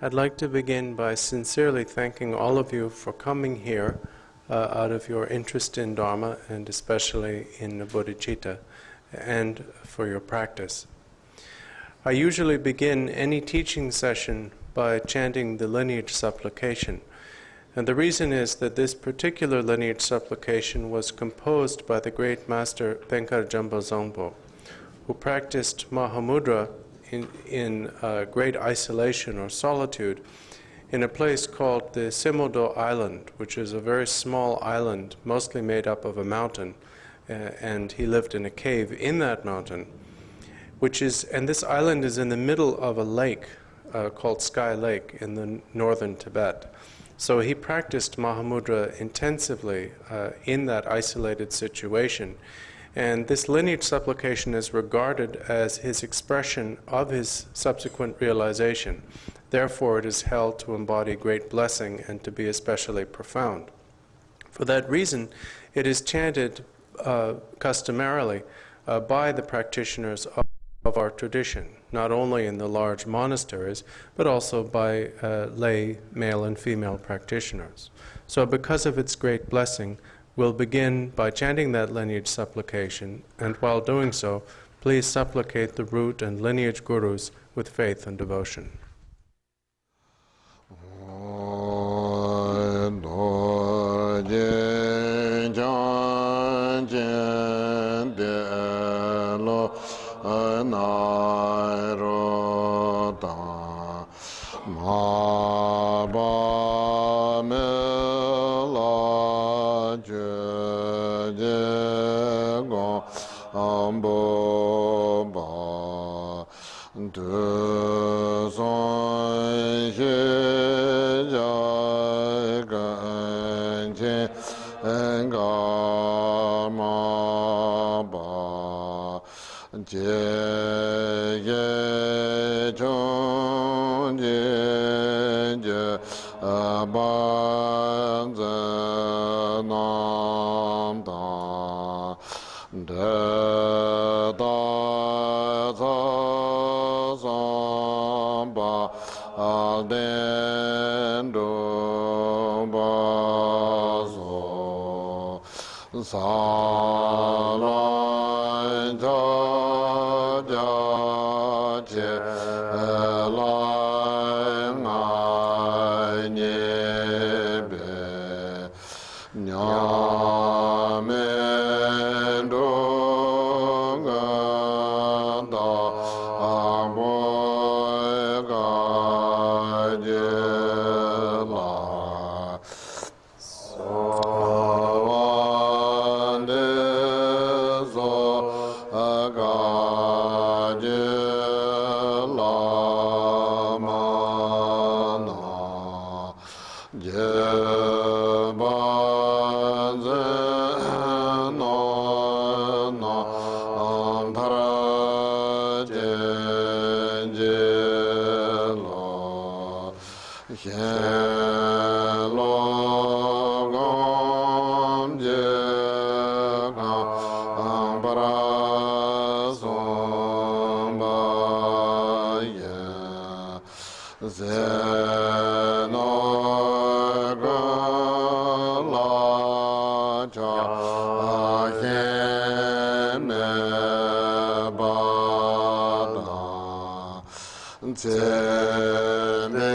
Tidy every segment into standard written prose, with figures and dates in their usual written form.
I'd like to begin by sincerely thanking all of you for coming here out of your interest in Dharma and especially in Bodhicitta, and for your practice. I usually begin any teaching session by chanting the Lineage supplication. And the reason is that this particular Lineage supplication was composed by the great master Penkar Jamba Zongpo, who practiced Mahamudra in great isolation or solitude in a place called the Simodo Island, which is a very small island, mostly made up of a mountain, and he lived in a cave in that mountain, and this island is in the middle of a lake called Sky Lake in the northern Tibet. So he practiced Mahamudra intensively in that isolated situation. And this lineage supplication is regarded as his expression of his subsequent realization. Therefore, it is held to embody great blessing and to be especially profound. For that reason, it is chanted customarily by the practitioners of our tradition, not only in the large monasteries, but also by lay male and female practitioners. So because of its great blessing, we'll begin by chanting that lineage supplication, and while doing so, please supplicate the root and lineage gurus with faith and devotion. Be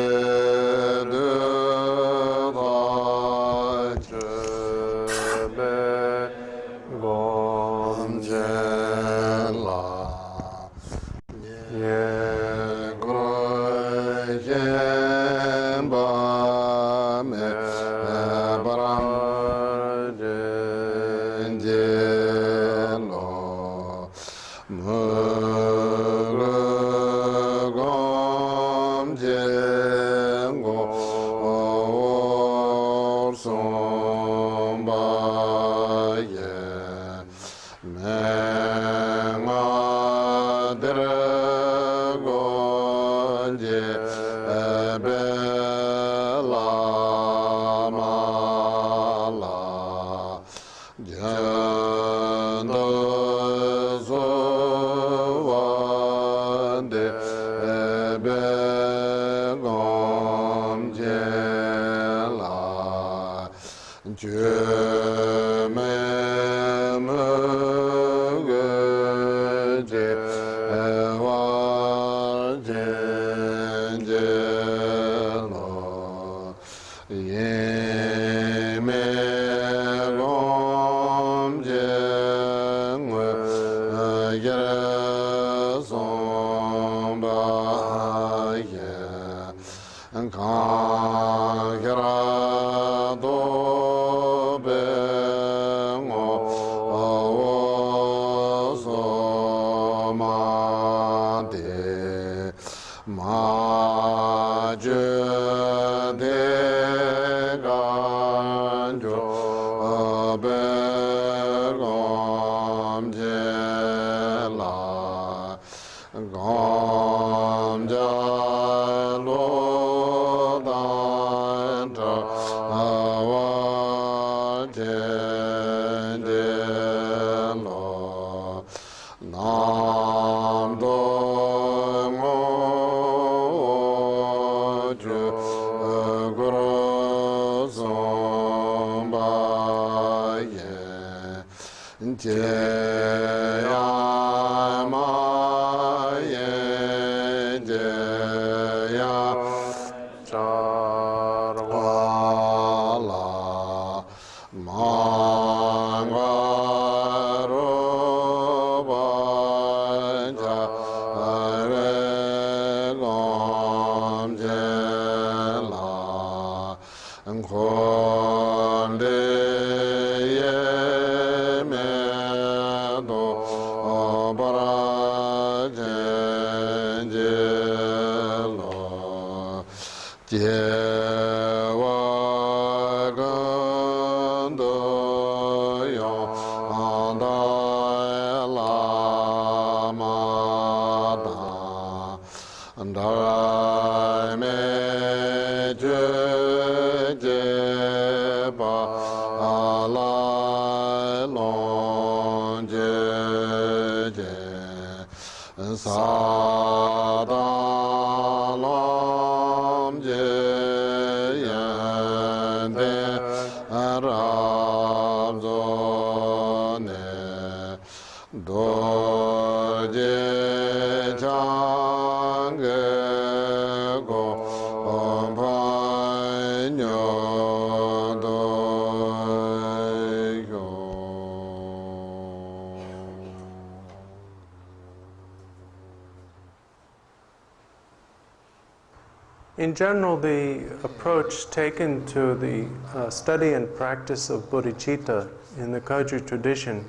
In general, the approach taken to the study and practice of bodhicitta in the Kagyu tradition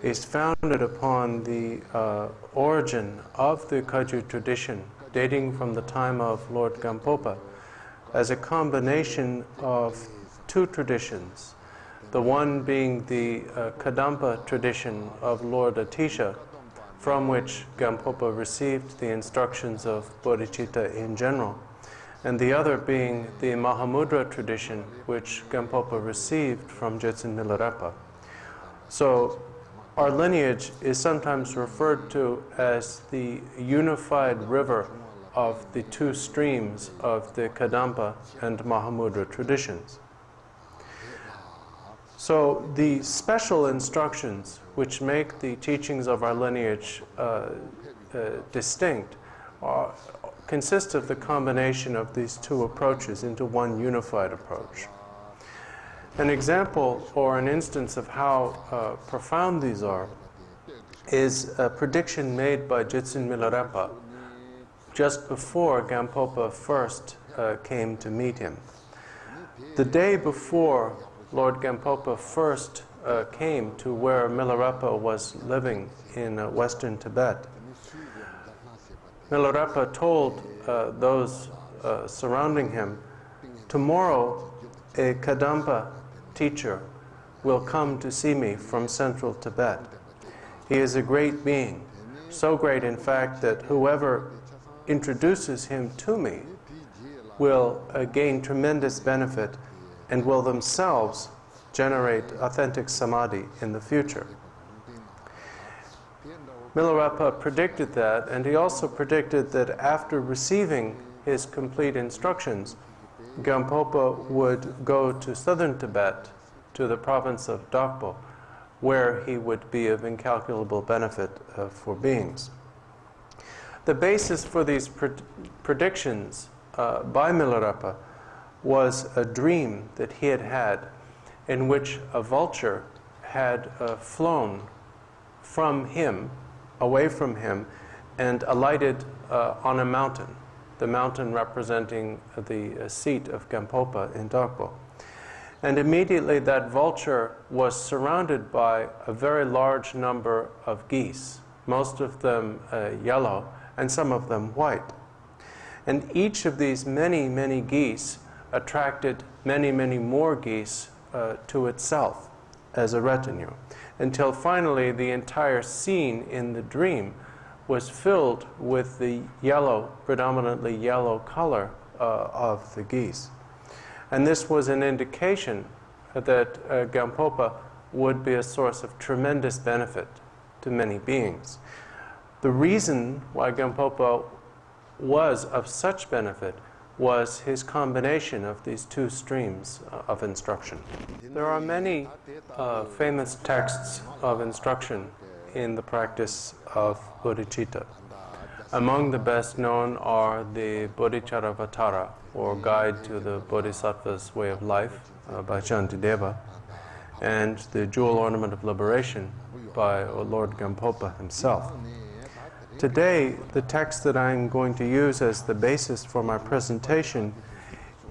is founded upon the origin of the Kagyu tradition, dating from the time of Lord Gampopa, as a combination of two traditions. The one being the Kadampa tradition of Lord Atisha, from which Gampopa received the instructions of bodhicitta in general, and the other being the Mahamudra tradition, which Gampopa received from Jetsun Milarepa. So our lineage is sometimes referred to as the unified river of the two streams of the Kadampa and Mahamudra traditions. So the special instructions which make the teachings of our lineage distinct consist of the combination of these two approaches into one unified approach. An example or an instance of how profound these are is a prediction made by Jetsun Milarepa just before Gampopa first came to meet him. The day before Lord Gampopa first came to where Milarepa was living in western Tibet, Milarepa told those surrounding him, "Tomorrow a Kadampa teacher will come to see me from central Tibet. He is a great being, so great in fact that whoever introduces him to me will gain tremendous benefit and will themselves generate authentic samadhi in the future." Milarepa predicted that, and he also predicted that after receiving his complete instructions, Gampopa would go to southern Tibet, to the province of Dokpo, where he would be of incalculable benefit for beings. The basis for these predictions by Milarepa was a dream that he had had in which a vulture had flown from him, away from him, and alighted on a mountain, the mountain representing the seat of Gampopa in Dokpo. And immediately that vulture was surrounded by a very large number of geese, most of them yellow and some of them white. And each of these many, many geese attracted many, many more geese to itself as a retinue, until finally the entire scene in the dream was filled with the yellow, predominantly yellow color of the geese. And this was an indication that Gampopa would be a source of tremendous benefit to many beings. The reason why Gampopa was of such benefit was his combination of these two streams of instruction. There are many famous texts of instruction in the practice of bodhicitta. Among the best known are the Bodhicharyavatara, or Guide to the Bodhisattva's Way of Life, by Shantideva, and the Jewel Ornament of Liberation by Lord Gyamtso himself. Today, the text that I'm going to use as the basis for my presentation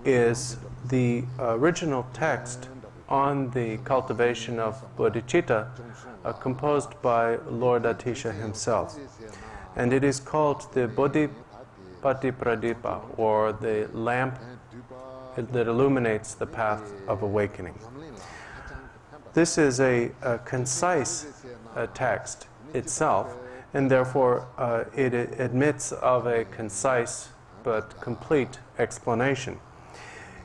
is the original text on the cultivation of bodhicitta, composed by Lord Atisha himself. And it is called the Bodhipatipradipa, or the lamp that illuminates the path of awakening. This is a concise text itself, and therefore it admits of a concise but complete explanation.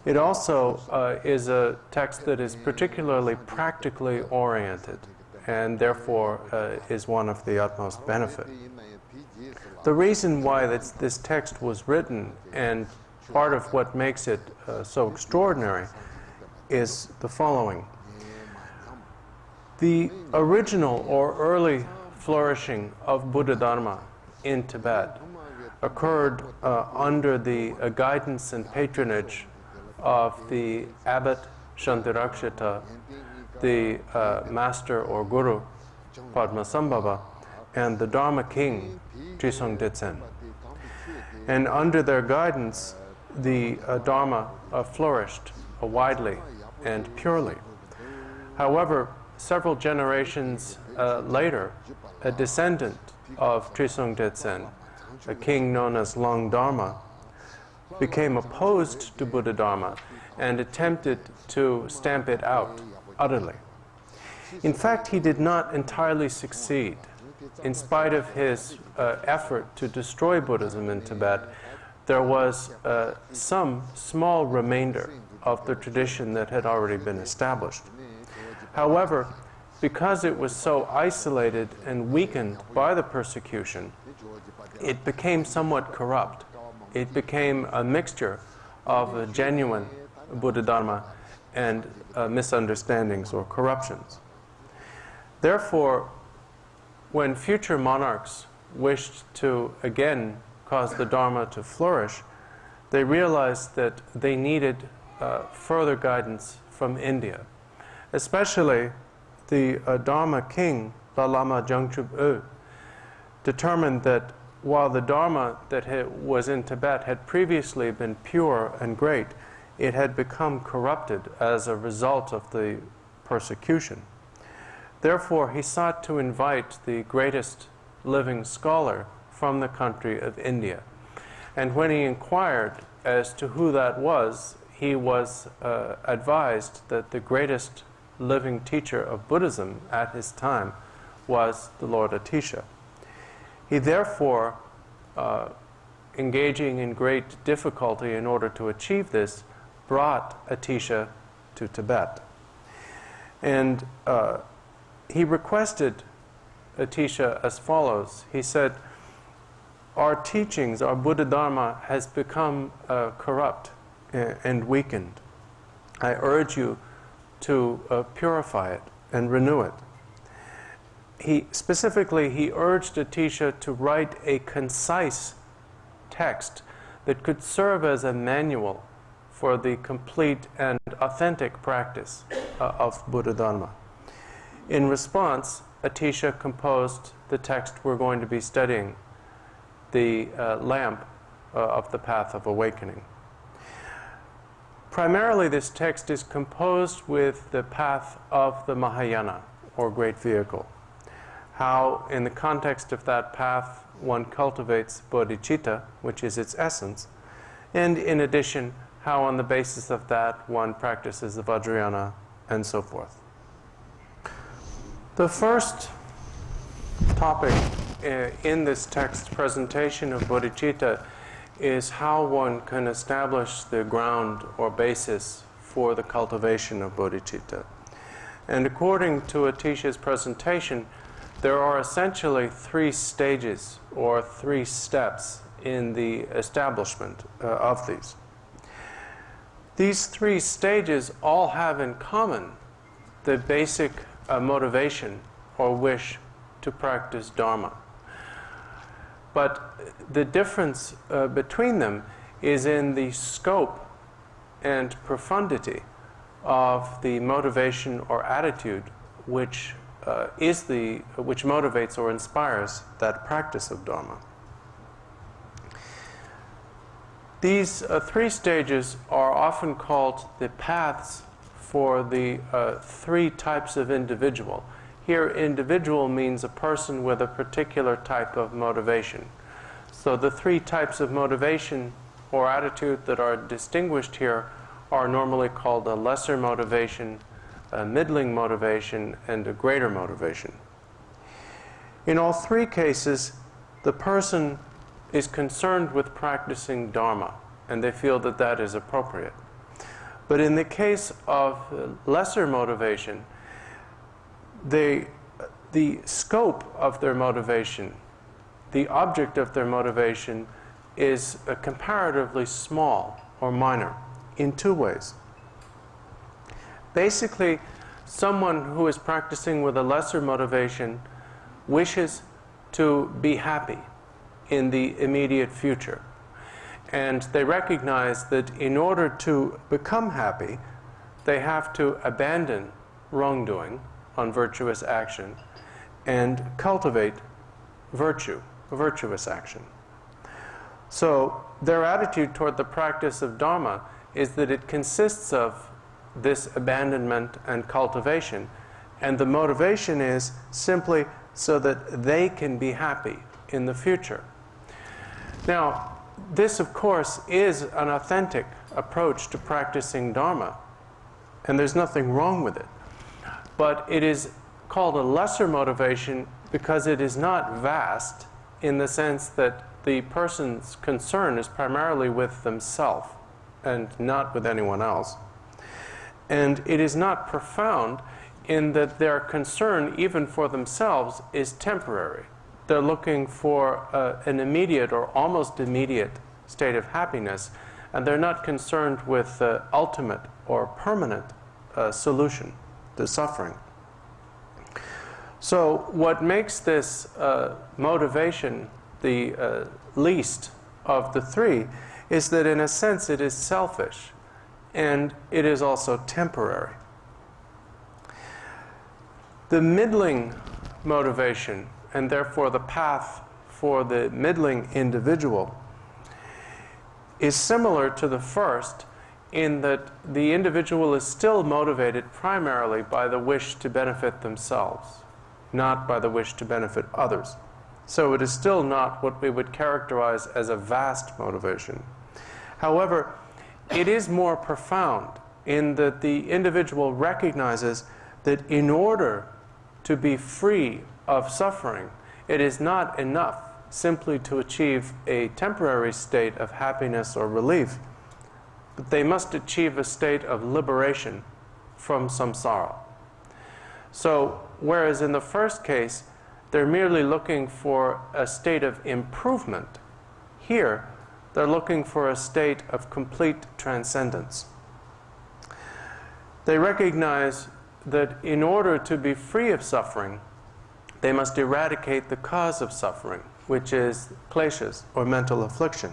It also is a text that is particularly practically oriented, and therefore is one of the utmost benefit. The reason why this text was written, and part of what makes it so extraordinary, is the following. The original or early flourishing of Buddha Dharma in Tibet occurred under the guidance and patronage of the abbot Shantirakshita, the master or guru Padmasambhava, and the Dharma king Trisong Detsen. And under their guidance, the Dharma flourished widely and purely. However, several generations later, a descendant of Trisong Detsen, a king known as Long Dharma, became opposed to Buddha Dharma and attempted to stamp it out utterly. In fact, he did not entirely succeed. In spite of his effort to destroy Buddhism in Tibet, there was some small remainder of the tradition that had already been established. However, because it was so isolated and weakened by the persecution, it became somewhat corrupt. It became a mixture of a genuine Buddha Dharma and misunderstandings or corruptions. Therefore, when future monarchs wished to again cause the Dharma to flourish, they realized that they needed further guidance from India. Especially the Dharma king, the Lama Jangchub-U, determined that while the Dharma that was in Tibet had previously been pure and great, it had become corrupted as a result of the persecution. Therefore, he sought to invite the greatest living scholar from the country of India. And when he inquired as to who that was, he was advised that the greatest living teacher of Buddhism at his time was the Lord Atisha. He therefore, engaging in great difficulty in order to achieve this, brought Atisha to Tibet. And he requested Atisha as follows. He said, our teachings, our Buddha Dharma has become corrupt and weakened. I urge you to purify it and renew it. He urged Atisha to write a concise text that could serve as a manual for the complete and authentic practice of Buddha Dharma. In response, Atisha composed the text we're going to be studying, the lamp of the path of awakening. Primarily, this text is composed with the path of the Mahayana, or great vehicle. How, in the context of that path, one cultivates bodhicitta, which is its essence, and in addition, how on the basis of that one practices the Vajrayana, and so forth. The first topic in this text presentation of bodhicitta is how one can establish the ground or basis for the cultivation of bodhicitta. And according to Atisha's presentation, there are essentially 3 stages or 3 steps in the establishment of these. These three stages all have in common the basic motivation or wish to practice Dharma. But the difference between them is in the scope and profundity of the motivation or attitude which motivates or inspires that practice of Dharma. These three stages are often called the paths for the three types of individual. Here, individual means a person with a particular type of motivation. So the three types of motivation or attitude that are distinguished here are normally called a lesser motivation, a middling motivation, and a greater motivation. In all three cases, the person is concerned with practicing Dharma, and they feel that that is appropriate. But in the case of lesser motivation, the scope of their motivation, the object of their motivation, is comparatively small or minor in two ways. Basically, someone who is practicing with a lesser motivation wishes to be happy in the immediate future. And they recognize that in order to become happy, they have to abandon wrongdoing, unvirtuous action, and cultivate virtue, virtuous action. So their attitude toward the practice of Dharma is that it consists of this abandonment and cultivation, and the motivation is simply so that they can be happy in the future. Now, this, of course, is an authentic approach to practicing Dharma, and there's nothing wrong with it. But it is called a lesser motivation because it is not vast in the sense that the person's concern is primarily with themselves and not with anyone else. And it is not profound in that their concern, even for themselves, is temporary. They're looking for an immediate or almost immediate state of happiness, and they're not concerned with the ultimate or permanent solution to suffering. So what makes this motivation the least of the three is that in a sense it is selfish, and it is also temporary. The middling motivation, and therefore the path for the middling individual, is similar to the first in that the individual is still motivated primarily by the wish to benefit themselves, not by the wish to benefit others. So it is still not what we would characterize as a vast motivation. However, it is more profound in that the individual recognizes that in order to be free of suffering, it is not enough simply to achieve a temporary state of happiness or relief, but they must achieve a state of liberation from samsara. So, whereas in the first case, they're merely looking for a state of improvement, here, they're looking for a state of complete transcendence. They recognize that in order to be free of suffering, they must eradicate the cause of suffering, which is kleshas, or mental affliction.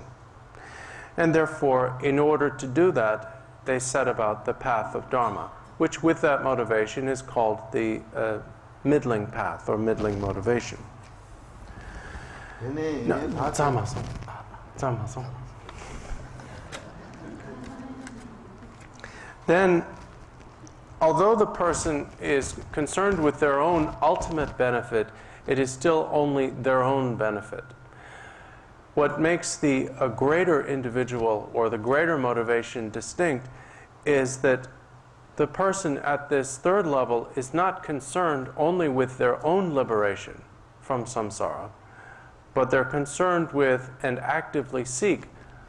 And therefore, in order to do that, they set about the path of Dharma, which with that motivation is called the middling path, or middling motivation. Then, although the person is concerned with their own ultimate benefit, it is still only their own benefit. What makes the greater individual or the greater motivation distinct is that the person at this third level is not concerned only with their own liberation from samsara, but they're concerned with and actively seek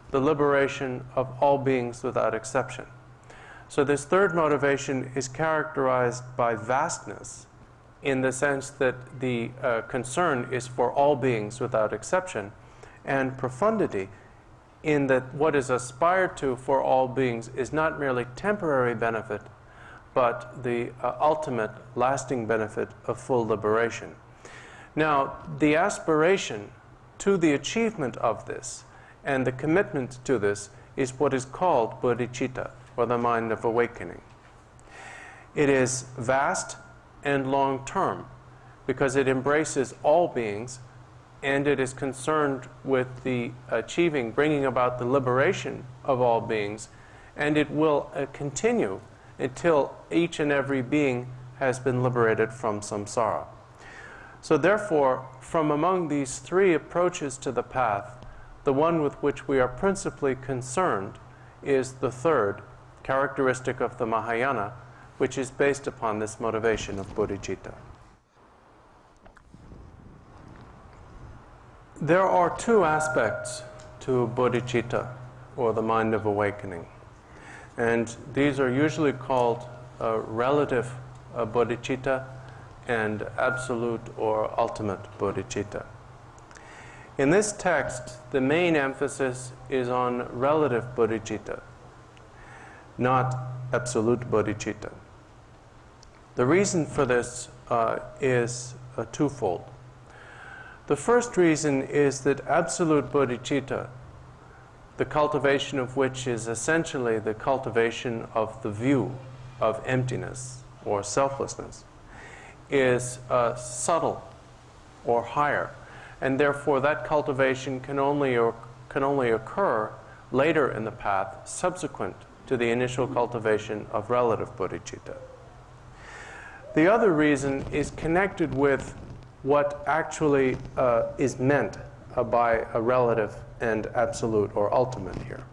the liberation of all beings without exception. So this third motivation is characterized by vastness, in the sense that the concern is for all beings without exception, and profundity in that what is aspired to for all beings is not merely temporary benefit, but the ultimate lasting benefit of full liberation. Now, the aspiration to the achievement of this and the commitment to this is what is called Bodhicitta, or the mind of awakening. It is vast and long-term because it embraces all beings, and it is concerned with the achieving, bringing about the liberation of all beings, and it will continue until each and every being has been liberated from samsara. So therefore, from among these three approaches to the path, the one with which we are principally concerned is the third, characteristic of the Mahayana, which is based upon this motivation of bodhicitta. There are two aspects to bodhicitta, or the mind of awakening. And these are usually called relative bodhicitta and absolute or ultimate bodhicitta. In this text, the main emphasis is on relative bodhicitta, not absolute bodhicitta. The reason for this is twofold. The first reason is that absolute bodhicitta, the cultivation of which is essentially the cultivation of the view of emptiness or selflessness, is subtle or higher, and therefore that cultivation can only occur later in the path, subsequent to the initial cultivation of relative bodhicitta. The other reason is connected with what actually is meant by a relative and absolute or ultimate here.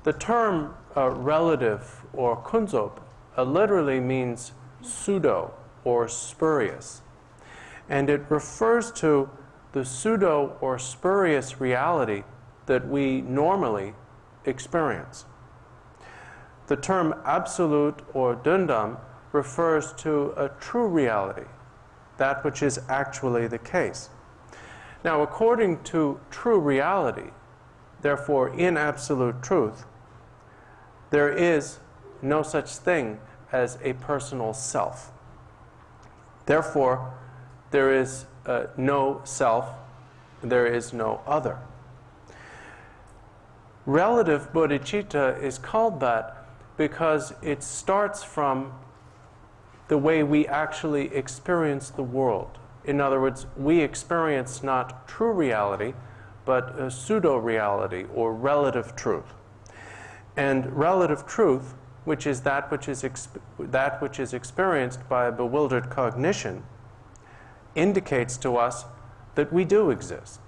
The term relative or kunzop literally means pseudo or spurious, and it refers to the pseudo or spurious reality that we normally experience. The term absolute or dundam refers to a true reality, that which is actually the case. Now, according to true reality, therefore in absolute truth, there is no such thing as a personal self. Therefore, there is no self, there is no other. Relative bodhicitta is called that because it starts from the way we actually experience the world. In other words, we experience not true reality, but a pseudo-reality or relative truth. And relative truth, which is that which is experienced by a bewildered cognition, indicates to us that we do exist.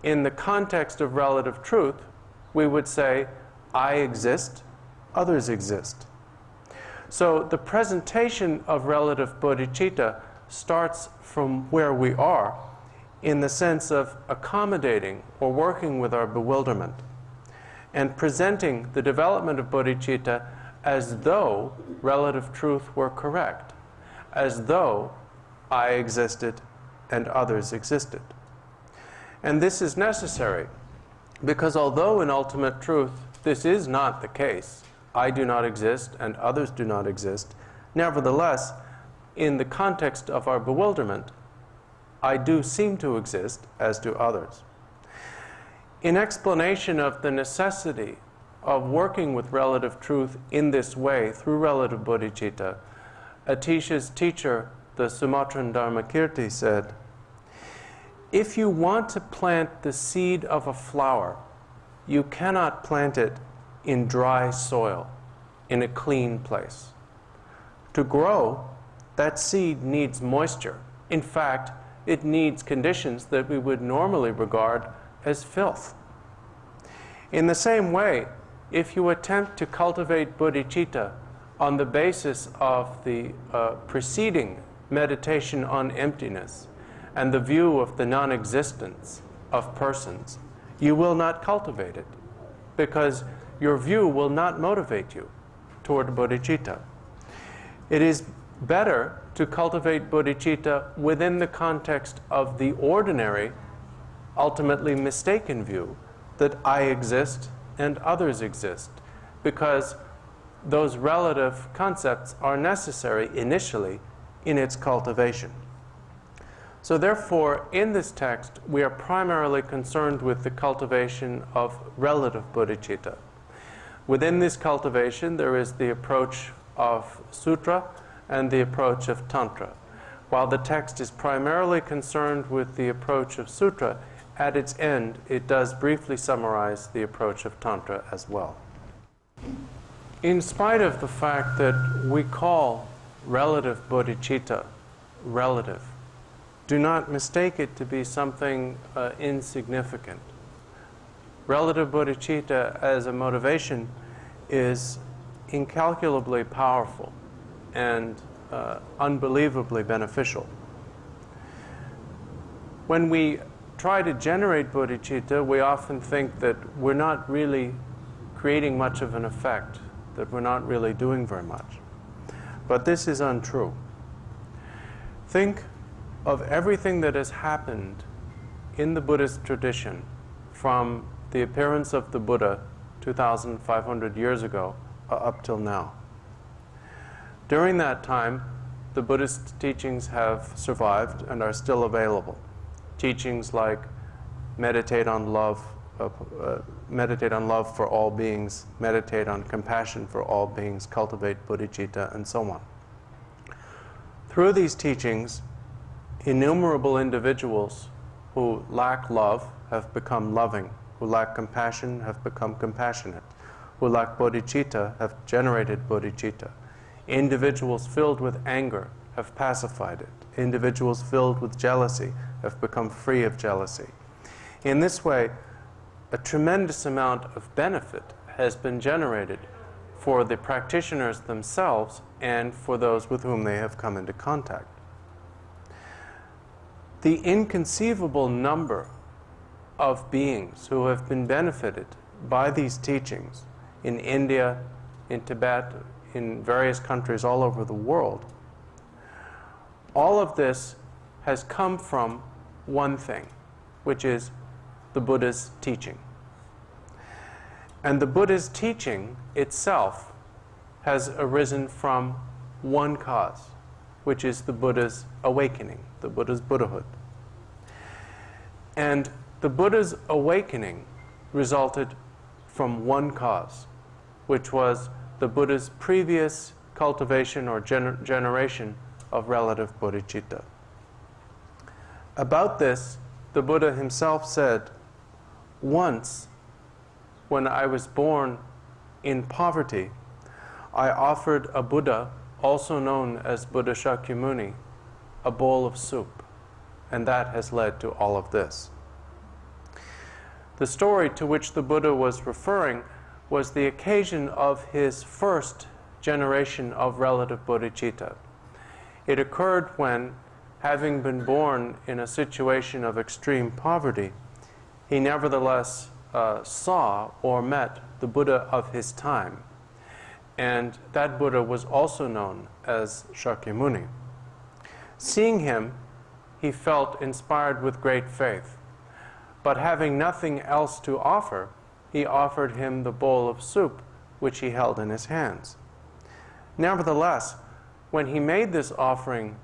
In the context of relative truth, we would say, I exist, others exist. So the presentation of relative bodhicitta starts from where we are, in the sense of accommodating or working with our bewilderment, and presenting the development of bodhicitta as though relative truth were correct, as though I existed and others existed. And this is necessary because although in ultimate truth this is not the case, I do not exist and others do not exist, nevertheless, in the context of our bewilderment, I do seem to exist, as do others. In explanation of the necessity of working with relative truth in this way, through relative bodhicitta, Atisha's teacher, the Sumatran Dharmakirti, said, if you want to plant the seed of a flower, you cannot plant it in dry soil, in a clean place. To grow, that seed needs moisture. In fact, it needs conditions that we would normally regard as filth. In the same way, if you attempt to cultivate bodhicitta on the basis of the preceding meditation on emptiness and the view of the non-existence of persons, you will not cultivate it, because your view will not motivate you toward bodhicitta. It is better to cultivate bodhicitta within the context of the ordinary, ultimately mistaken view that I exist and others exist, because those relative concepts are necessary initially in its cultivation. So therefore, in this text, we are primarily concerned with the cultivation of relative bodhicitta. Within this cultivation, there is the approach of sutra and the approach of tantra. While the text is primarily concerned with the approach of sutra, at its end, it does briefly summarize the approach of tantra as well. In spite of the fact that we call relative bodhicitta relative, do not mistake it to be something insignificant. Relative bodhicitta as a motivation is incalculably powerful and unbelievably beneficial. When we try to generate bodhicitta, we often think that we're not really creating much of an effect, that we're not really doing very much. But this is untrue. Think of everything that has happened in the Buddhist tradition from the appearance of the Buddha 2,500 years ago up till now. During that time, the Buddhist teachings have survived and are still available. Teachings like meditate on love for all beings, meditate on compassion for all beings, cultivate bodhicitta, and so on. Through these teachings, innumerable individuals who lack love have become loving, who lack compassion have become compassionate, who lack bodhicitta have generated bodhicitta. Individuals filled with anger have pacified it. Individuals filled with jealousy have become free of jealousy. In this way, a tremendous amount of benefit has been generated for the practitioners themselves and for those with whom they have come into contact. The inconceivable number of beings who have been benefited by these teachings in India, in Tibet, in various countries all over the world, all of this has come from one thing, which is the Buddha's teaching. And the Buddha's teaching itself has arisen from one cause, which is the Buddha's awakening, the Buddha's Buddhahood. And the Buddha's awakening resulted from one cause, which was the Buddha's previous cultivation or generation of relative bodhicitta. About this, the Buddha himself said, "Once, when I was born in poverty, I offered a Buddha, also known as Buddha Shakyamuni, a bowl of soup, and that has led to all of this." The story to which the Buddha was referring was the occasion of his first generation of relative bodhicitta. It occurred when, having been born in a situation of extreme poverty, he nevertheless saw or met the Buddha of his time. And that Buddha was also known as Shakyamuni. Seeing him, he felt inspired with great faith. But having nothing else to offer, he offered him the bowl of soup which he held in his hands. Nevertheless, when he made this offering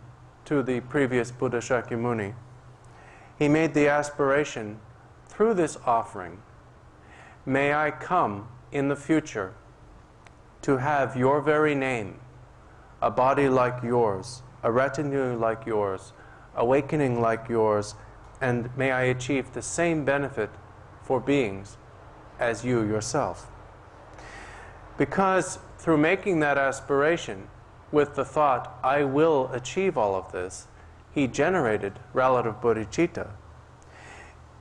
to the previous Buddha Shakyamuni, he made the aspiration, through this offering, may I come in the future to have your very name, a body like yours, a retinue like yours, awakening like yours, and may I achieve the same benefit for beings as you yourself. Because through making that aspiration with the thought, I will achieve all of this, he generated relative bodhicitta.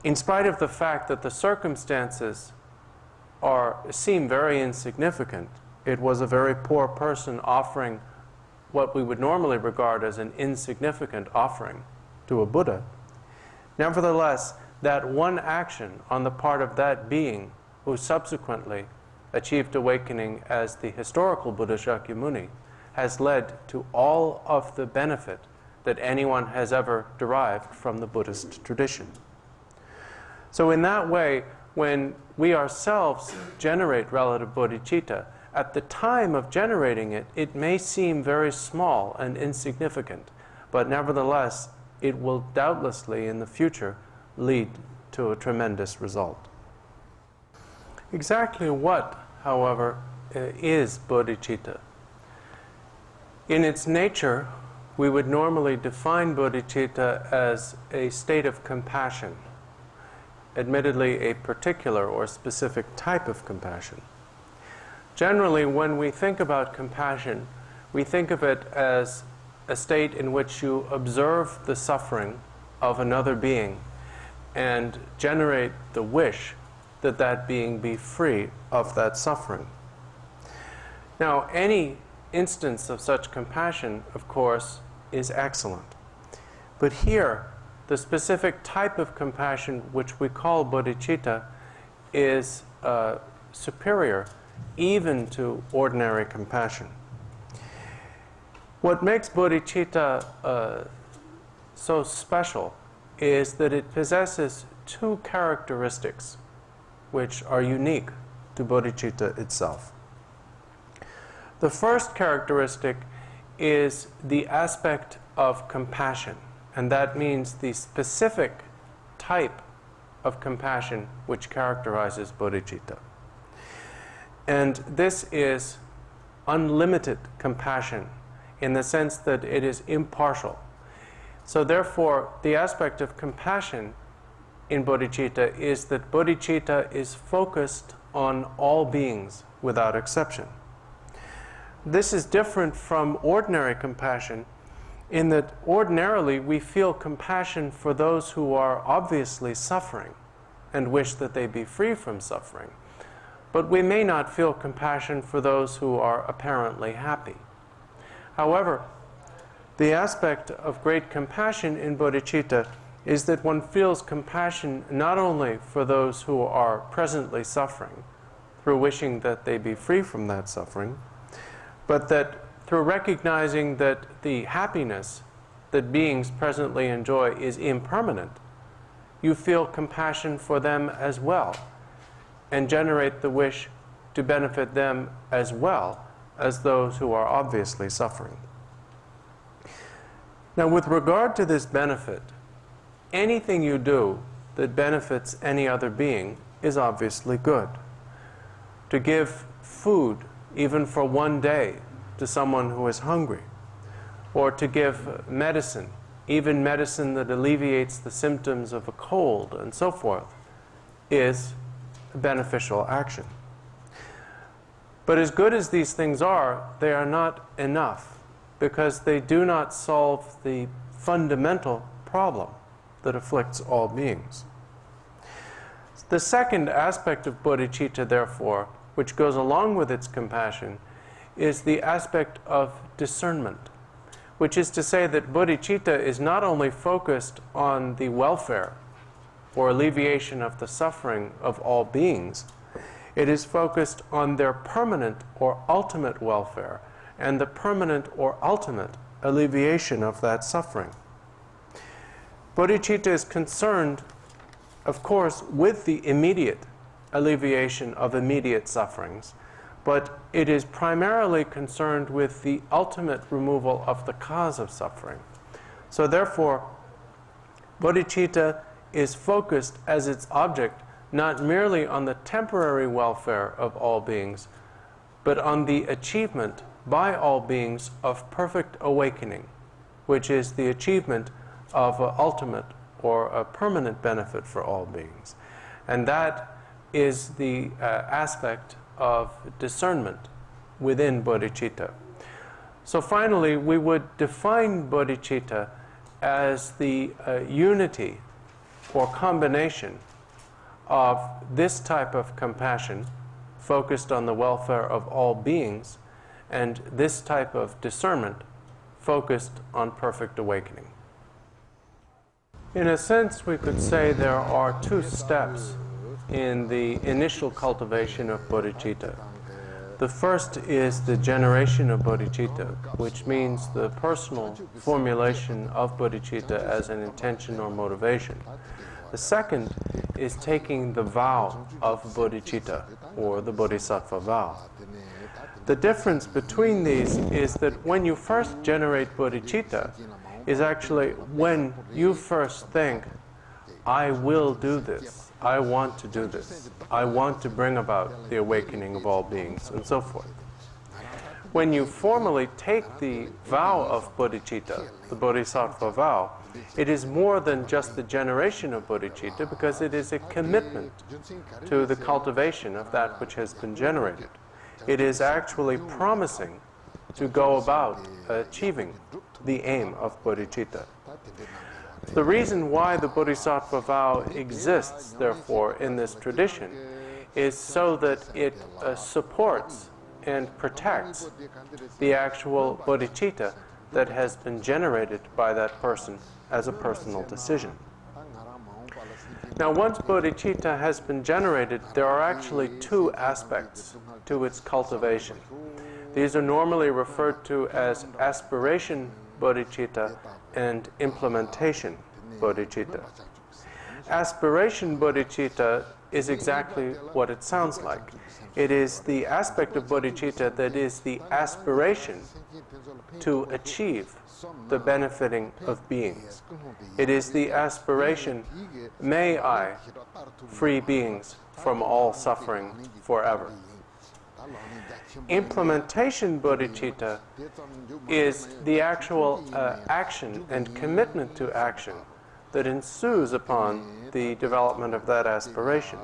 In spite of the fact that the circumstances seem very insignificant, it was a very poor person offering what we would normally regard as an insignificant offering to a Buddha. Nevertheless, that one action on the part of that being who subsequently achieved awakening as the historical Buddha Shakyamuni has led to all of the benefit that anyone has ever derived from the Buddhist tradition. So in that way, when we ourselves generate relative bodhicitta, at the time of generating it, it may seem very small and insignificant, but nevertheless, it will doubtlessly in the future lead to a tremendous result. Exactly what, however, is bodhicitta? In its nature, we would normally define bodhicitta as a state of compassion, admittedly a particular or specific type of compassion. Generally, when we think about compassion, we think of it as a state in which you observe the suffering of another being and generate the wish that that being be free of that suffering. Now, any instance of such compassion, of course, is excellent. But here, the specific type of compassion which we call bodhicitta is superior even to ordinary compassion. What makes bodhicitta so special is that it possesses two characteristics which are unique to bodhicitta itself. The first characteristic is the aspect of compassion, and that means the specific type of compassion which characterizes bodhicitta. And this is unlimited compassion in the sense that it is impartial. So therefore, the aspect of compassion in bodhicitta is that bodhicitta is focused on all beings without exception. This is different from ordinary compassion in that ordinarily we feel compassion for those who are obviously suffering and wish that they be free from suffering. But we may not feel compassion for those who are apparently happy. However, the aspect of great compassion in bodhicitta is that one feels compassion not only for those who are presently suffering, through wishing that they be free from that suffering, but that through recognizing that the happiness that beings presently enjoy is impermanent, you feel compassion for them as well, and generate the wish to benefit them as well as those who are obviously suffering. Now, with regard to this benefit, anything you do that benefits any other being is obviously good. To give food, even for one day, to someone who is hungry, or to give medicine, even medicine that alleviates the symptoms of a cold and so forth, is a beneficial action. But as good as these things are, they are not enough, because they do not solve the fundamental problem that afflicts all beings. The second aspect of bodhicitta, therefore, which goes along with its compassion, is the aspect of discernment, which is to say that bodhicitta is not only focused on the welfare or alleviation of the suffering of all beings, it is focused on their permanent or ultimate welfare and the permanent or ultimate alleviation of that suffering. Bodhicitta is concerned, of course, with the immediate alleviation of immediate sufferings, but it is primarily concerned with the ultimate removal of the cause of suffering. So therefore, bodhicitta is focused as its object not merely on the temporary welfare of all beings, but on the achievement by all beings of perfect awakening, which is the achievement of an ultimate or a permanent benefit for all beings. And that is the aspect of discernment within bodhicitta. So finally, we would define bodhicitta as the unity or combination of this type of compassion focused on the welfare of all beings and this type of discernment focused on perfect awakening. In a sense, we could say there are two steps in the initial cultivation of bodhicitta. The first is the generation of bodhicitta, which means the personal formulation of bodhicitta as an intention or motivation. The second is taking the vow of Bodhicitta, or the Bodhisattva vow. The difference between these is that when you first generate Bodhicitta is actually when you first think, I will do this, I want to do this, I want to bring about the awakening of all beings, and so forth. When you formally take the vow of Bodhicitta, the Bodhisattva vow, it is more than just the generation of Bodhicitta, because it is a commitment to the cultivation of that which has been generated. It is actually promising to go about achieving the aim of Bodhicitta. The reason why the Bodhisattva vow exists, therefore, in this tradition is so that it supports and protects the actual bodhicitta that has been generated by that person as a personal decision. Now, once bodhicitta has been generated, there are actually two aspects to its cultivation. These are normally referred to as aspiration bodhicitta and implementation bodhicitta. Aspiration bodhicitta is exactly what it sounds like. It is the aspect of bodhicitta that is the aspiration to achieve the benefiting of beings. It is the aspiration, may I free beings from all suffering forever. Implementation bodhicitta is the actual action and commitment to action that ensues upon the development of that aspiration.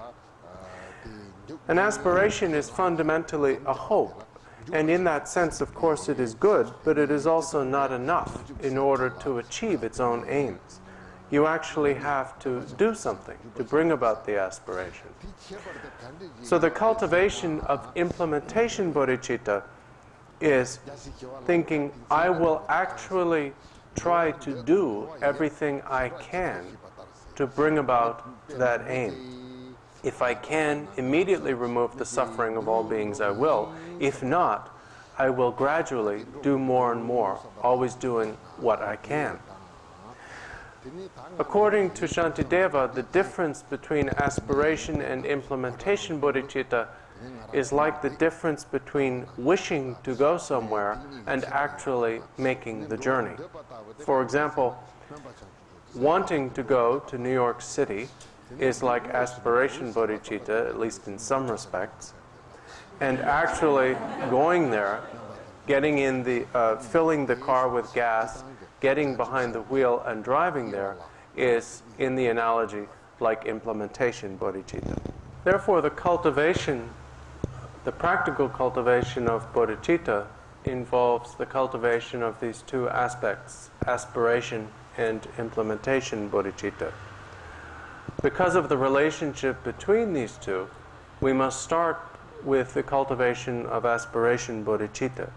An aspiration is fundamentally a hope, and in that sense, of course, it is good, but it is also not enough in order to achieve its own aims. You actually have to do something to bring about the aspiration. So the cultivation of implementation bodhicitta is thinking, I will actually try to do everything I can to bring about that aim. If I can immediately remove the suffering of all beings, I will. If not, I will gradually do more and more, always doing what I can. According to Shantideva, the difference between aspiration and implementation bodhicitta is like the difference between wishing to go somewhere and actually making the journey. For example, wanting to go to New York City is like aspiration bodhicitta, at least in some respects, and actually going there, getting in the, filling the car with gas, getting behind the wheel and driving there is, in the analogy, like implementation bodhicitta. Therefore, the cultivation, the practical cultivation of bodhicitta involves the cultivation of these two aspects, aspiration and implementation bodhicitta. Because of the relationship between these two, we must start with the cultivation of aspiration bodhicitta.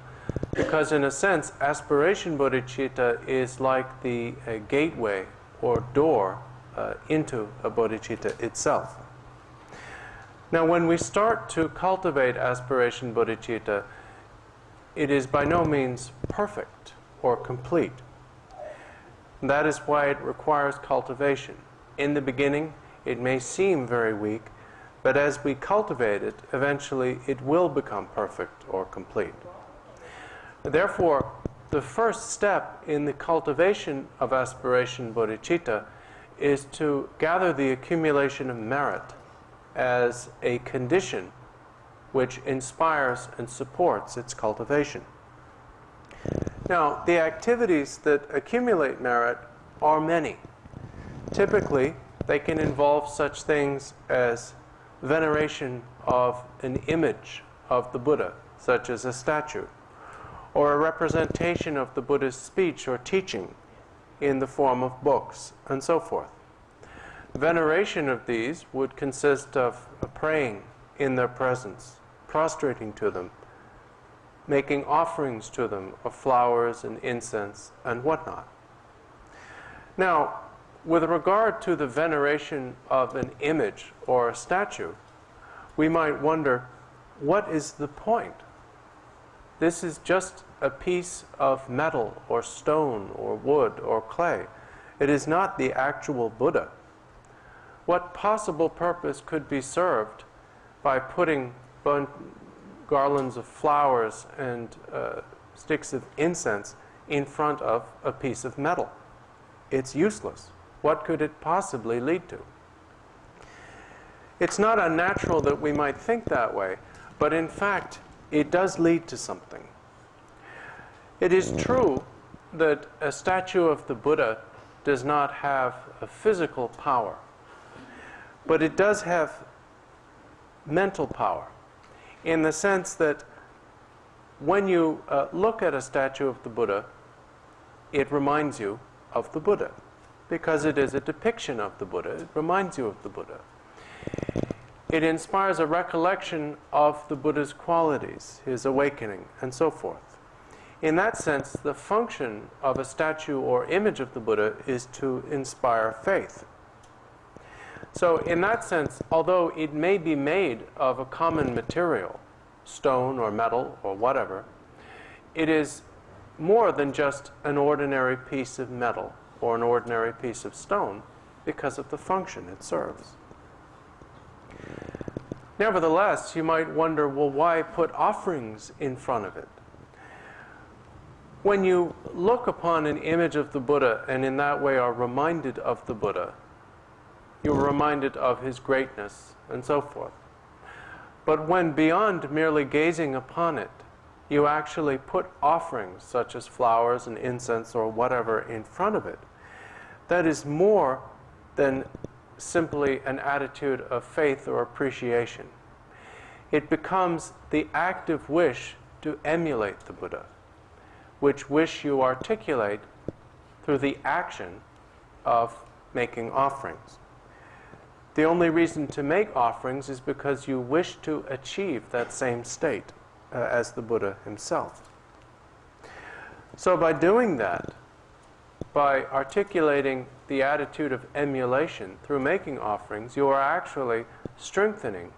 Because in a sense, aspiration bodhicitta is like the gateway or door into a bodhicitta itself. Now, when we start to cultivate aspiration bodhicitta, it is by no means perfect or complete. That is why it requires cultivation. In the beginning, it may seem very weak, but as we cultivate it, eventually it will become perfect or complete. Therefore, the first step in the cultivation of aspiration bodhicitta is to gather the accumulation of merit as a condition which inspires and supports its cultivation. Now, the activities that accumulate merit are many. Typically, they can involve such things as veneration of an image of the Buddha, such as a statue, or a representation of the Buddha's speech or teaching in the form of books, and so forth. Veneration of these would consist of praying in their presence, prostrating to them, making offerings to them of flowers and incense and whatnot. Now, with regard to the veneration of an image or a statue, we might wonder, what is the point? This is just a piece of metal or stone or wood or clay. It is not the actual Buddha. what possible purpose could be served by putting garlands of flowers and sticks of incense in front of a piece of metal? It's useless. What could it possibly lead to? It's not unnatural that we might think that way, but in fact, it does lead to something. It is true that a statue of the Buddha does not have a physical power, but it does have mental power, in the sense that when you look at a statue of the Buddha, it reminds you of the Buddha, because it is a depiction of the Buddha. It reminds you of the Buddha. It inspires a recollection of the Buddha's qualities, his awakening, and so forth. In that sense, the function of a statue or image of the Buddha is to inspire faith. So in that sense, although it may be made of a common material, stone or metal or whatever, it is more than just an ordinary piece of metal or an ordinary piece of stone because of the function it serves. Nevertheless, you might wonder, well, why put offerings in front of it? When you look upon an image of the Buddha and in that way are reminded of the Buddha, you're reminded of his greatness and so forth. But when beyond merely gazing upon it, you actually put offerings such as flowers and incense or whatever in front of it, that is more than simply an attitude of faith or appreciation. It becomes the active wish to emulate the Buddha, which wish you articulate through the action of making offerings. The only reason to make offerings is because you wish to achieve that same state as the Buddha himself. So by doing that, by articulating the attitude of emulation through making offerings, you are actually strengthening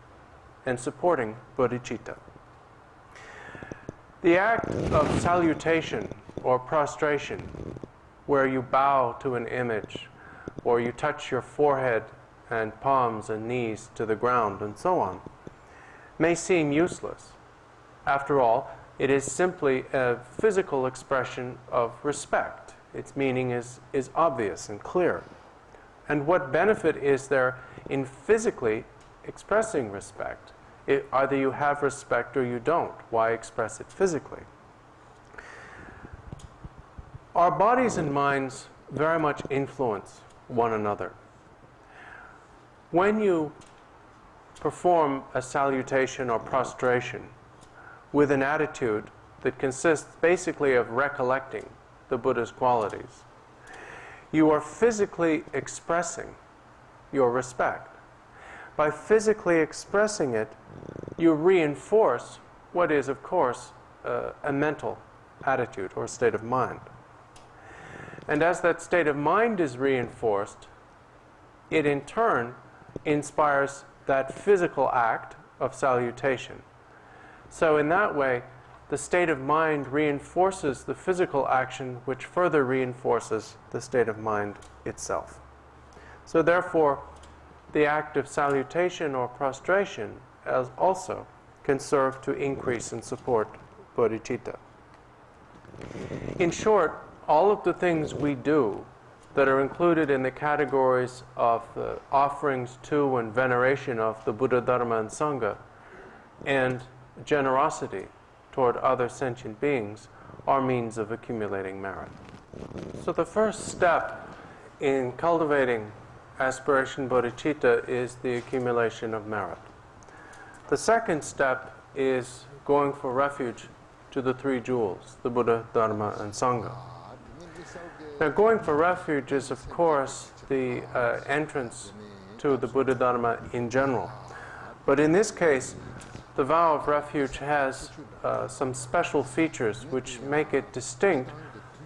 and supporting bodhicitta. The act of salutation or prostration, where you bow to an image, or you touch your forehead and palms and knees to the ground and so on, may seem useless. After all, it is simply a physical expression of respect. Its meaning is obvious and clear. And what benefit is there in physically expressing respect? Either you have respect or you don't. Why express it physically? Our bodies and minds very much influence one another. When you perform a salutation or prostration with an attitude that consists basically of recollecting the Buddha's qualities, you are physically expressing your respect. By physically expressing it, you reinforce what is, of course, a mental attitude or state of mind. And as that state of mind is reinforced, it in turn inspires that physical act of salutation. So in that way, the state of mind reinforces the physical action, which further reinforces the state of mind itself. So therefore, the act of salutation or prostration as also can serve to increase and support bodhicitta. In short, all of the things we do that are included in the categories of offerings to and veneration of the Buddha, Dharma, and Sangha, and generosity toward other sentient beings, are means of accumulating merit. So the first step in cultivating aspiration bodhicitta is the accumulation of merit. The second step is going for refuge to the three jewels, the Buddha, Dharma, and Sangha. Now, going for refuge is, of course, the entrance to the Buddha Dharma in general. But in this case, the vow of refuge has some special features which make it distinct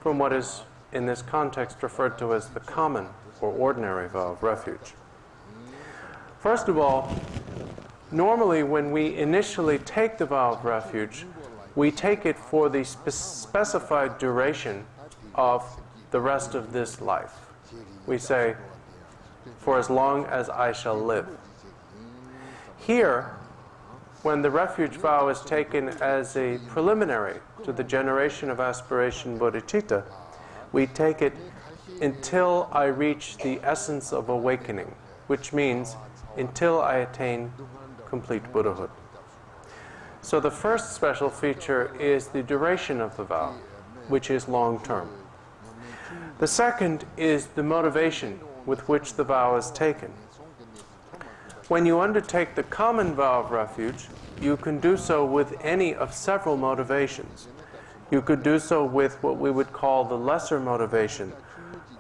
from what is, in this context, referred to as the common or ordinary vow of refuge. First of all, normally when we initially take the vow of refuge, we take it for the specified duration of the rest of this life. We say, for as long as I shall live. Here, when the refuge vow is taken as a preliminary to the generation of aspiration bodhicitta, we take it until I reach the essence of awakening, which means until I attain complete Buddhahood. So the first special feature is the duration of the vow, which is long-term. The second is the motivation with which the vow is taken. When you undertake the common vow of refuge, you can do so with any of several motivations. You could do so with what we would call the lesser motivation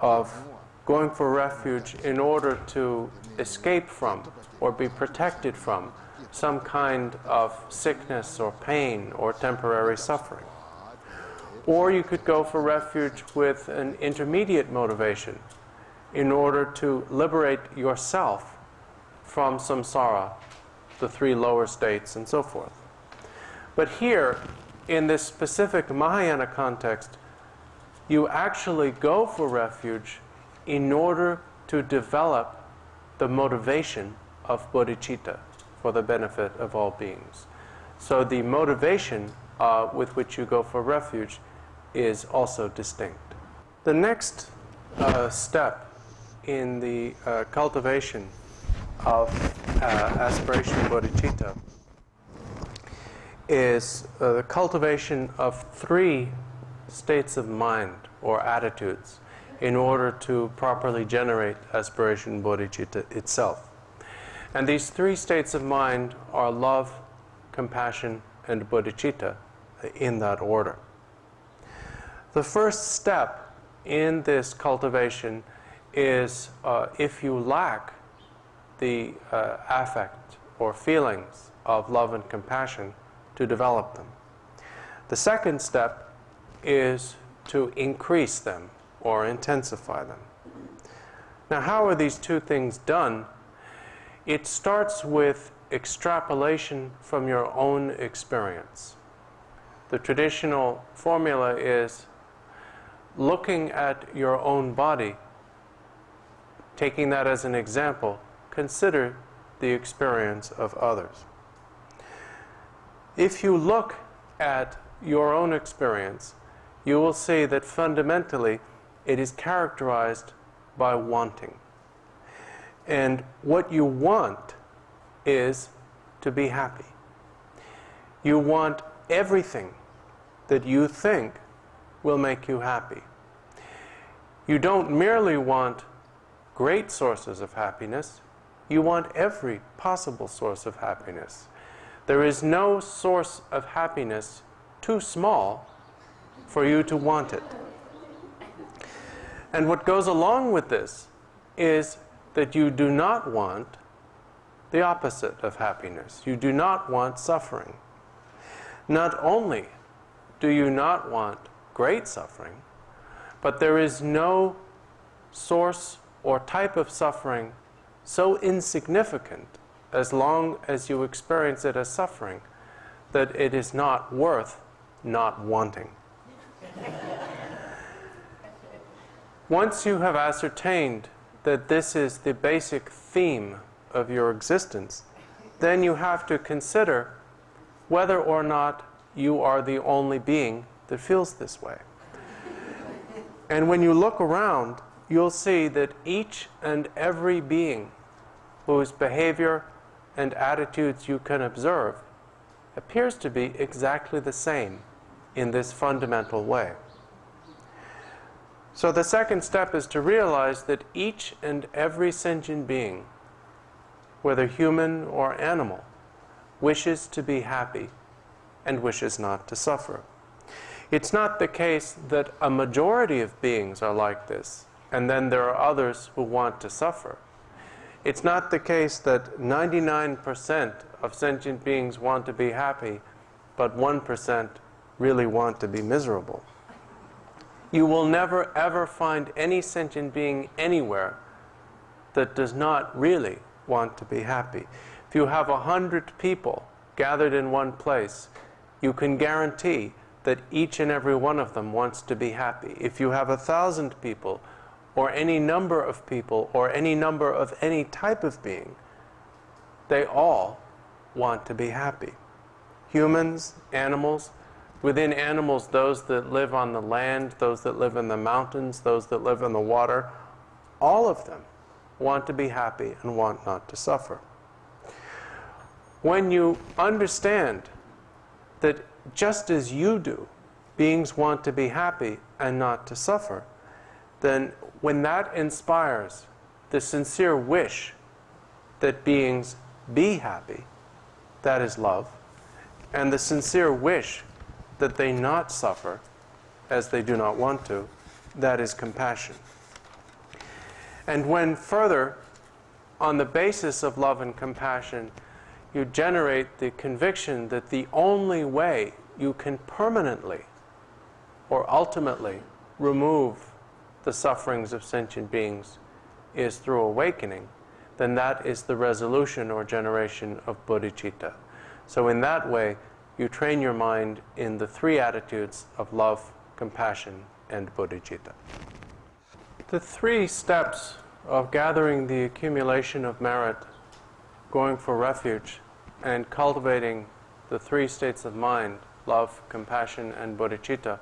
of going for refuge in order to escape from or be protected from some kind of sickness or pain or temporary suffering. Or you could go for refuge with an intermediate motivation in order to liberate yourself from samsara, the three lower states, and so forth. But here, in this specific Mahayana context, you actually go for refuge in order to develop the motivation of bodhicitta for the benefit of all beings. So the motivation with which you go for refuge is also distinct. The next step in the cultivation of aspiration bodhicitta is the cultivation of three states of mind or attitudes in order to properly generate aspiration bodhicitta itself. And these three states of mind are love, compassion, and bodhicitta, in that order. The first step in this cultivation is if you lack the affect or feelings of love and compassion, to develop them. The second step is to increase them or intensify them. Now, how are these two things done? It starts with extrapolation from your own experience. The traditional formula is looking at your own body, taking that as an example, consider the experience of others. If you look at your own experience, you will see that fundamentally it is characterized by wanting. And what you want is to be happy. You want everything that you think will make you happy. You don't merely want great sources of happiness, you want every possible source of happiness. There is no source of happiness too small for you to want it. And what goes along with this is that you do not want the opposite of happiness. You do not want suffering. Not only do you not want great suffering, but there is no source or type of suffering so insignificant, as long as you experience it as suffering, that it is not worth not wanting. Once you have ascertained that this is the basic theme of your existence, then you have to consider whether or not you are the only being that feels this way. And when you look around, you'll see that each and every being whose behavior and attitudes you can observe appears to be exactly the same in this fundamental way. So the second step is to realize that each and every sentient being, whether human or animal, wishes to be happy and wishes not to suffer. It's not the case that a majority of beings are like this, and then there are others who want to suffer. It's not the case that 99% of sentient beings want to be happy, but 1% really want to be miserable. You will never ever find any sentient being anywhere that does not really want to be happy. If you have 100 people gathered in one place, you can guarantee that each and every one of them wants to be happy. If you have 1,000 people or any number of people, or any number of any type of being, they all want to be happy. Humans, animals, within animals, those that live on the land, those that live in the mountains, those that live in the water, all of them want to be happy and want not to suffer. When you understand that just as you do, beings want to be happy and not to suffer, then when that inspires the sincere wish that beings be happy, that is love, and the sincere wish that they not suffer as they do not want to, that is compassion. And when further, on the basis of love and compassion, you generate the conviction that the only way you can permanently or ultimately remove the sufferings of sentient beings is through awakening, then that is the resolution or generation of bodhicitta. So in that way, you train your mind in the three attitudes of love, compassion, and bodhicitta. The three steps of gathering the accumulation of merit, going for refuge, and cultivating the three states of mind, love, compassion, and bodhicitta,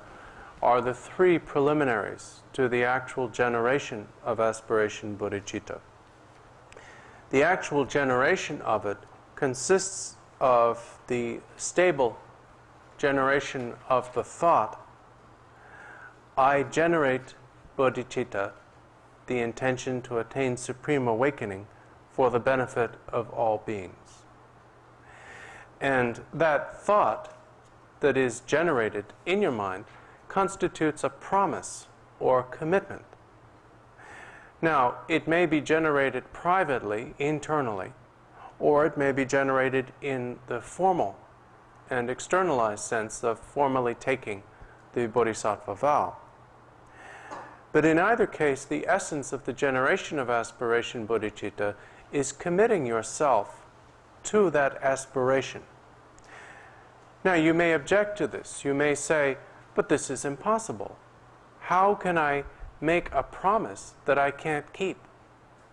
are the three preliminaries to the actual generation of aspiration bodhicitta. The actual generation of it consists of the stable generation of the thought, I generate bodhicitta, the intention to attain supreme awakening for the benefit of all beings. And that thought that is generated in your mind constitutes a promise or commitment. Now, it may be generated privately, internally, or it may be generated in the formal and externalized sense of formally taking the Bodhisattva vow. But in either case, the essence of the generation of aspiration bodhicitta is committing yourself to that aspiration. Now, you may object to this. You may say, but this is impossible. How can I make a promise that I can't keep?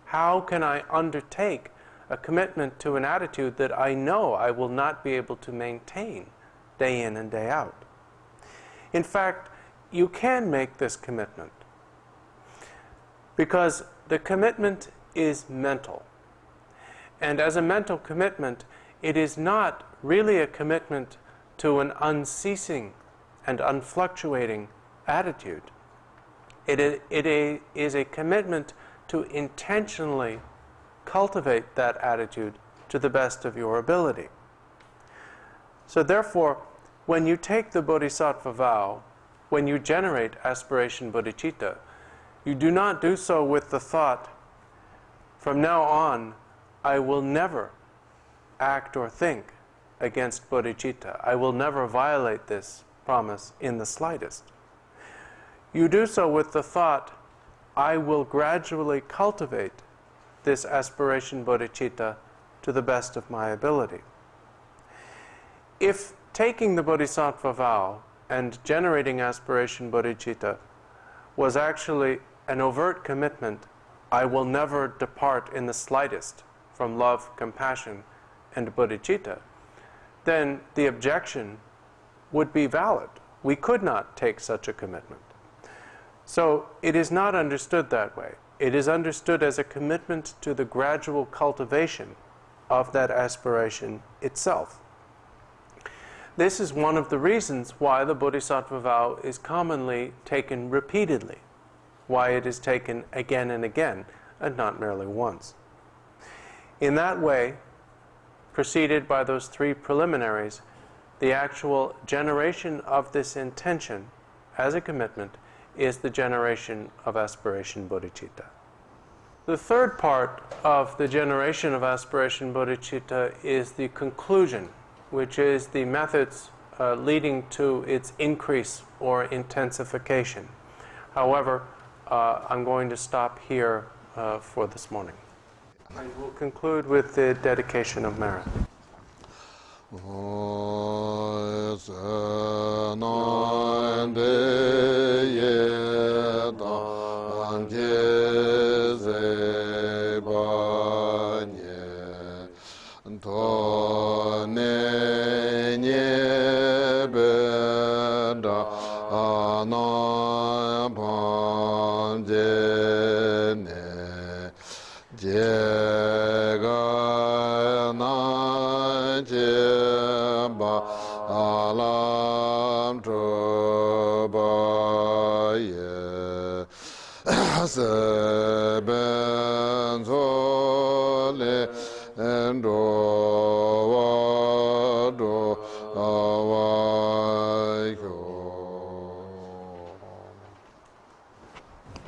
How can I undertake a commitment to an attitude that I know I will not be able to maintain day in and day out? In fact, you can make this commitment because the commitment is mental. And as a mental commitment, it is not really a commitment to an unceasing and unfluctuating attitude. It is a commitment to intentionally cultivate that attitude to the best of your ability. So therefore, when you take the Bodhisattva vow, when you generate aspiration bodhicitta, you do not do so with the thought, from now on, I will never act or think against bodhicitta. I will never violate this promise in the slightest. You do so with the thought, I will gradually cultivate this aspiration bodhicitta to the best of my ability. If taking the Bodhisattva vow and generating aspiration bodhicitta was actually an overt commitment, I will never depart in the slightest from love, compassion, and bodhicitta, then the objection would be valid. We could not take such a commitment. So it is not understood that way. It is understood as a commitment to the gradual cultivation of that aspiration itself. This is one of the reasons why the Bodhisattva vow is commonly taken repeatedly, why it is taken again and again, and not merely once. In that way, preceded by those three preliminaries, the actual generation of this intention as a commitment is the generation of aspiration bodhicitta. The third part of the generation of aspiration bodhicitta is the conclusion, which is the methods leading to its increase or intensification. However, I'm going to stop here for this morning. I will conclude with the dedication of merit. Ye Benzo le endo